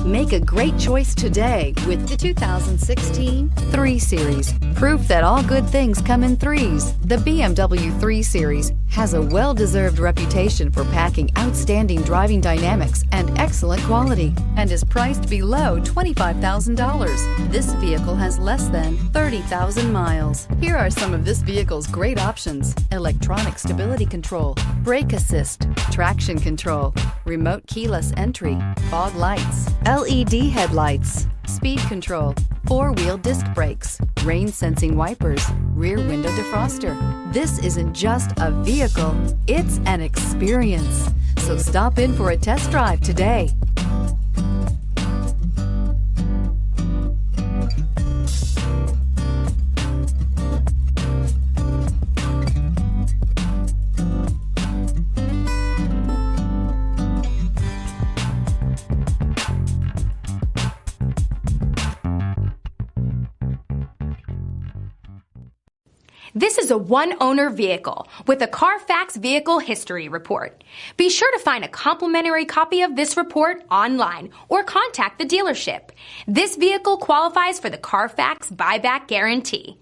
Make a great choice today with the 2016 3 Series. Proof that all good things come in threes. The BMW 3 Series has a well-deserved reputation for packing outstanding driving dynamics and excellent quality and is priced below $25,000. This vehicle has less than 30,000 miles. Here are some of this vehicle's great options: electronic stability control, brake assist, traction control, remote keyless entry, fog lights, LED headlights, speed control, 4-wheel disc brakes, rain-sensing wipers, rear window defroster. This isn't just a vehicle, it's an experience. So stop in for a test drive today. This is a one-owner vehicle with a Carfax Vehicle History Report. Be sure to find a complimentary copy of this report online or contact the dealership. This vehicle qualifies for the Carfax Buyback Guarantee.